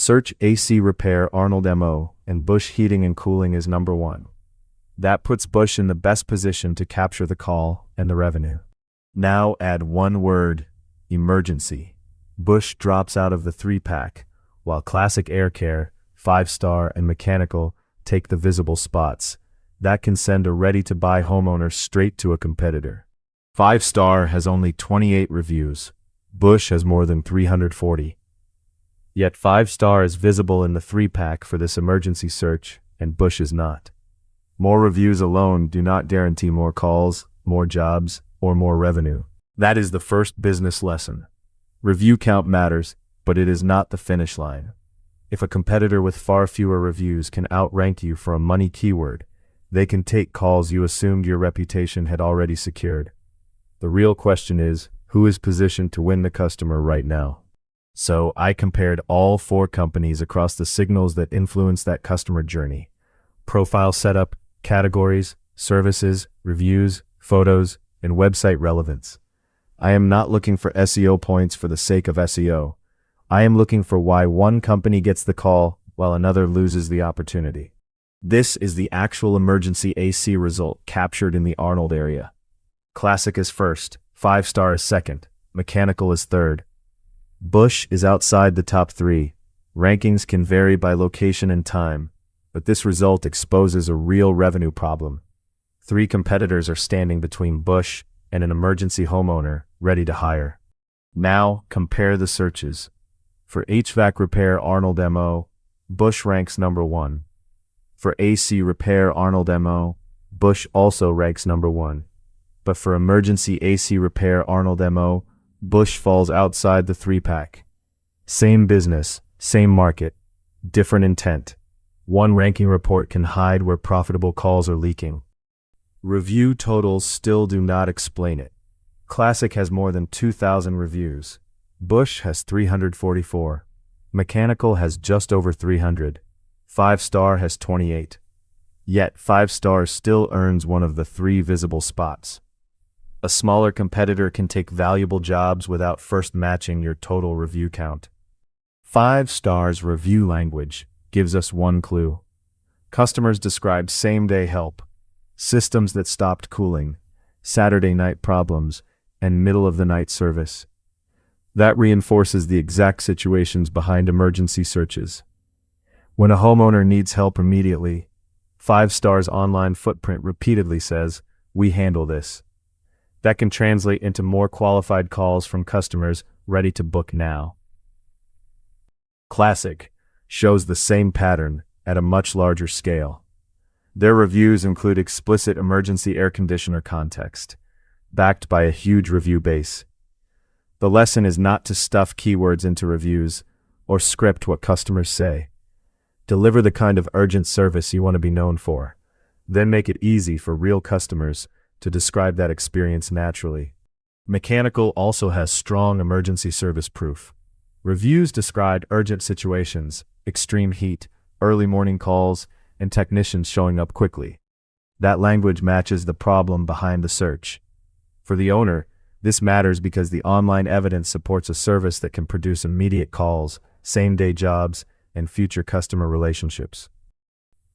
Search AC Repair Arnold MO and Busch Heating and Cooling is number 1. That puts Busch in the best position to capture the call and the revenue. Now add one word, emergency. Busch drops out of the 3-pack, while Classic Air Care, 5-star, and Mechanical take the visible spots. That can send a ready-to-buy homeowner straight to a competitor. 5-star has only 28 reviews. Busch has more than 340. Yet 5-star is visible in the 3-pack for this emergency search, and Busch is not. More reviews alone do not guarantee more calls, more jobs, or more revenue. That is the first business lesson. Review count matters, but it is not the finish line. If a competitor with far fewer reviews can outrank you for a money keyword, they can take calls you assumed your reputation had already secured. The real question is, who is positioned to win the customer right now? So I compared all 4 companies across the signals that influence that customer journey: profile setup, categories, services, reviews, photos, and website relevance. I am not looking for SEO points for the sake of SEO. I am looking for why one company gets the call while another loses the opportunity. This is the actual emergency AC result captured in the Arnold area. Classic is first, 5-star is second, Mechanical is third. Busch is outside the top 3. Rankings can vary by location and time, but this result exposes a real revenue problem. 3 competitors are standing between Busch and an emergency homeowner ready to hire. Now compare the searches. For HVAC repair Arnold MO, Busch ranks number 1. For AC repair Arnold MO, Busch also ranks number 1. But for emergency AC repair Arnold MO, Busch falls outside the 3-pack. Same business, same market, different intent. One ranking report can hide where profitable calls are leaking. Review totals still do not explain it. Classic has more than 2,000 reviews. Busch has 344. Mechanical has just over 300. 5-star has 28. Yet 5-star still earns one of the 3 visible spots. A smaller competitor can take valuable jobs without first matching your total review count. 5-star's review language gives us one clue. Customers describe same-day help, systems that stopped cooling, Saturday night problems, and middle-of-the-night service. That reinforces the exact situations behind emergency searches. When a homeowner needs help immediately, 5-star's online footprint repeatedly says, "We handle this." That can translate into more qualified calls from customers ready to book now. Classic shows the same pattern at a much larger scale. Their reviews include explicit emergency air conditioner context, backed by a huge review base. The lesson is not to stuff keywords into reviews or script what customers say. Deliver the kind of urgent service you want to be known for, then make it easy for real customers to describe that experience naturally. Mechanical also has strong emergency service proof. Reviews describe urgent situations, extreme heat, early morning calls, and technicians showing up quickly. That language matches the problem behind the search. For the owner, this matters because the online evidence supports a service that can produce immediate calls, same-day jobs, and future customer relationships.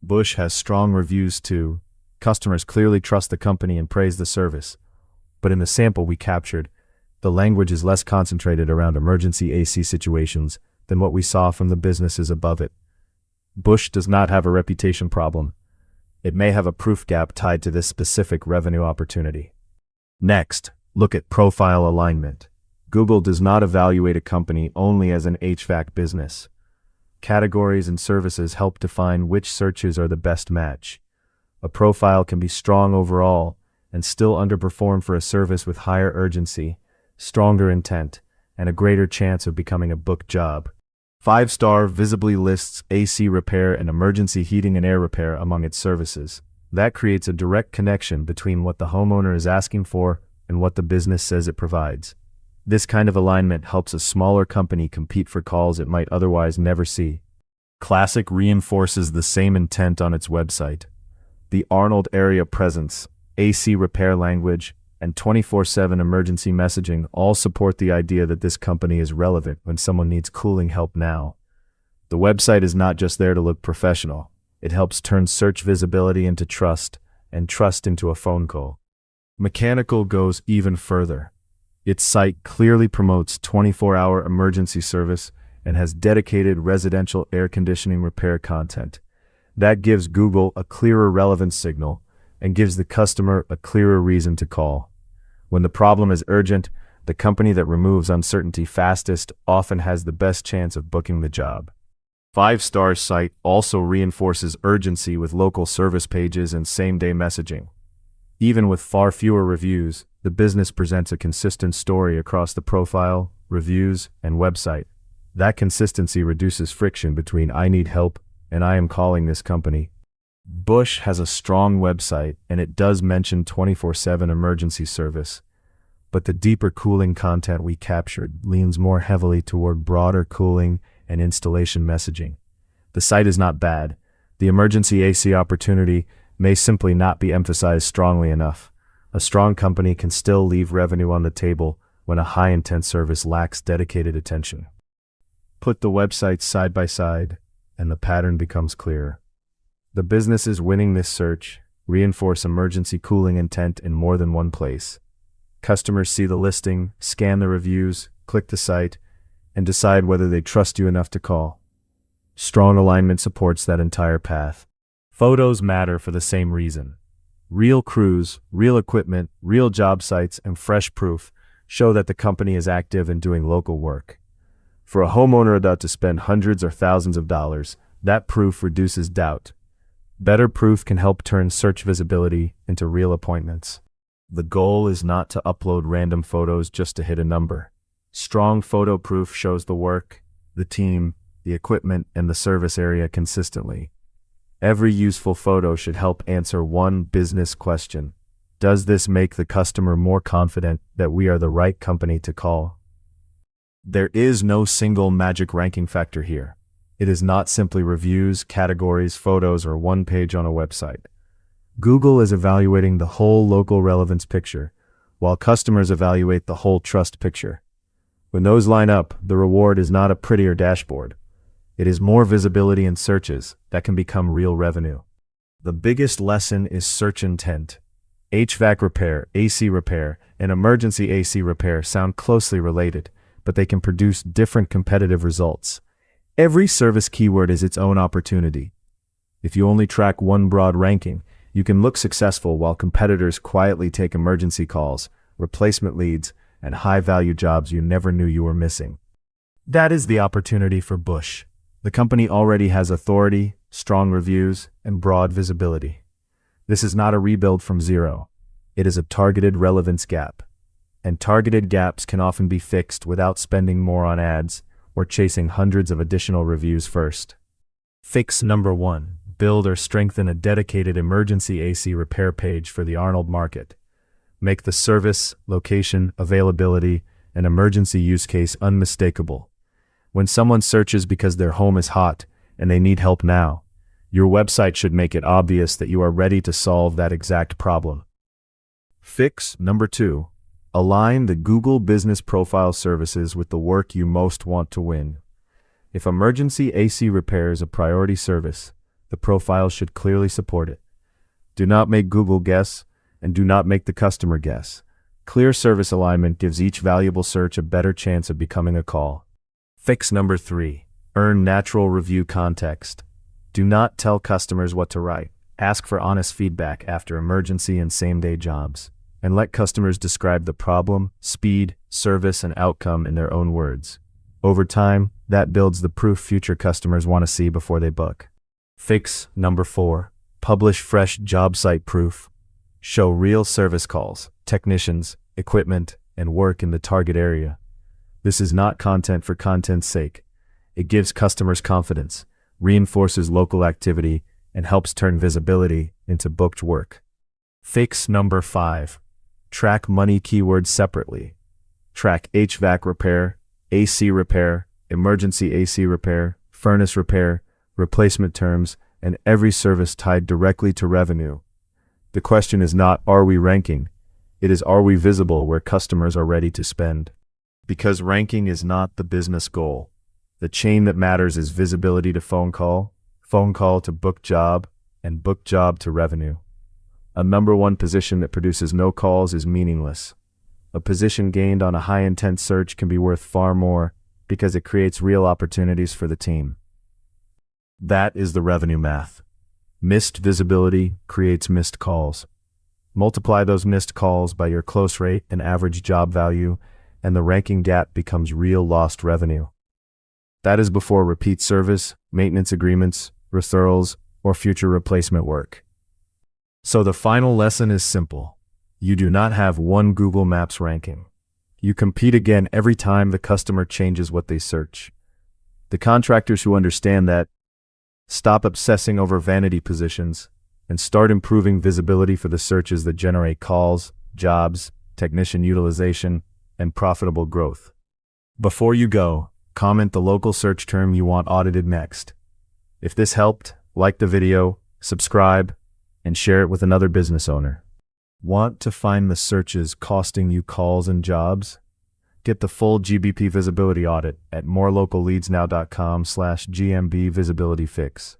Busch has strong reviews too. Customers clearly trust the company and praise the service. But in the sample we captured, the language is less concentrated around emergency AC situations than what we saw from the businesses above it. Busch does not have a reputation problem. It may have a proof gap tied to this specific revenue opportunity. Next, look at profile alignment. Google does not evaluate a company only as an HVAC business. Categories and services help define which searches are the best match. A profile can be strong overall and still underperform for a service with higher urgency, stronger intent, and a greater chance of becoming a booked job. 5-star visibly lists AC repair and emergency heating and air repair among its services. That creates a direct connection between what the homeowner is asking for and what the business says it provides. This kind of alignment helps a smaller company compete for calls it might otherwise never see. Classic reinforces the same intent on its website. The Arnold area presence, AC repair language, and 24/7 emergency messaging all support the idea that this company is relevant when someone needs cooling help now. The The website is not just there to look professional. It helps turn search visibility into trust, and trust into a phone call. Mechanical goes even further. Its site clearly promotes 24-hour emergency service and has dedicated residential air conditioning repair content. That gives Google a clearer relevance signal and gives the customer a clearer reason to call. When the problem is urgent, the company that removes uncertainty fastest often has the best chance of booking the job. 5-star site also reinforces urgency with local service pages and same-day messaging. Even with far fewer reviews, the business presents a consistent story across the profile, reviews, and website. That consistency reduces friction between "I need help" and "I am calling this company." Busch has a strong website, and it does mention 24/7 emergency service. But the deeper cooling content we captured leans more heavily toward broader cooling and installation messaging. The site is not bad. The emergency AC opportunity may simply not be emphasized strongly enough. A strong company can still leave revenue on the table when a high-intent service lacks dedicated attention. Put the websites side by side, and the pattern becomes clear. The businesses winning this search reinforce emergency cooling intent in more than one place. Customers see the listing, scan the reviews, click the site, and decide whether they trust you enough to call. Strong alignment supports that entire path. Photos matter for the same reason. Real crews, real equipment, real job sites, and fresh proof show that the company is active and doing local work. For a homeowner about to spend hundreds or thousands of dollars, that proof reduces doubt. Better proof can help turn search visibility into real appointments. The goal is not to upload random photos just to hit a number. Strong photo proof shows the work, the team, the equipment, and the service area consistently. Every useful photo should help answer one business question. Does this make the customer more confident that we are the right company to call? There is no single magic ranking factor here. It is not simply reviews, categories, photos, or one page on a website. Google is evaluating the whole local relevance picture, while customers evaluate the whole trust picture. When those line up, the reward is not a prettier dashboard. It is more visibility in searches that can become real revenue. The biggest lesson is search intent. HVAC repair, AC repair, and emergency AC repair sound closely related, but they can produce different competitive results. Every service keyword is its own opportunity. If you only track one broad ranking, you can look successful while competitors quietly take emergency calls, replacement leads, and high-value jobs you never knew you were missing. That is the opportunity for Busch. The company already has authority, strong reviews, and broad visibility. This is not a rebuild from zero. It is a targeted relevance gap. And targeted gaps can often be fixed without spending more on ads or chasing hundreds of additional reviews first. Fix number 1. Build or strengthen a dedicated emergency AC repair page for the Arnold market. Make the service, location, availability, and emergency use case unmistakable. When someone searches because their home is hot and they need help now, your website should make it obvious that you are ready to solve that exact problem. Fix number 2. Align the Google Business Profile services with the work you most want to win. If emergency AC repair is a priority service, the profile should clearly support it. Do not make Google guess, and do not make the customer guess. Clear service alignment gives each valuable search a better chance of becoming a call. Fix number 3. Earn natural review context. Do not tell customers what to write. Ask for honest feedback after emergency and same-day jobs, and let customers describe the problem, speed, service, and outcome in their own words. Over time, that builds the proof future customers want to see before they book. Fix number 4. Publish fresh job site proof. Show real service calls, technicians, equipment, and work in the target area. This is not content for content's sake. It gives customers confidence, reinforces local activity, and helps turn visibility into booked work. Fix number 5. Track money keywords separately. Track HVAC repair, AC repair, emergency AC repair, furnace repair, replacement terms, and every service tied directly to revenue. The question is not, are we ranking? It is, are we visible where customers are ready to spend? Because ranking is not the business goal. The chain that matters is visibility to phone call to book job, and book job to revenue. A number one position that produces no calls is meaningless. A position gained on a high-intent search can be worth far more because it creates real opportunities for the team. That is the revenue math. Missed visibility creates missed calls. Multiply those missed calls by your close rate and average job value, and the ranking gap becomes real lost revenue. That is before repeat service, maintenance agreements, referrals, or future replacement work. So the final lesson is simple. You do not have one Google Maps ranking. You compete again every time the customer changes what they search. The contractors who understand that stop obsessing over vanity positions and start improving visibility for the searches that generate calls, jobs, technician utilization, and profitable growth. Before you go, comment the local search term you want audited next. If this helped, like the video, subscribe, and share it with another business owner. Want to find the searches costing you calls and jobs? Get the full GBP visibility audit at morelocalleadsnow.com/GMB visibility fix.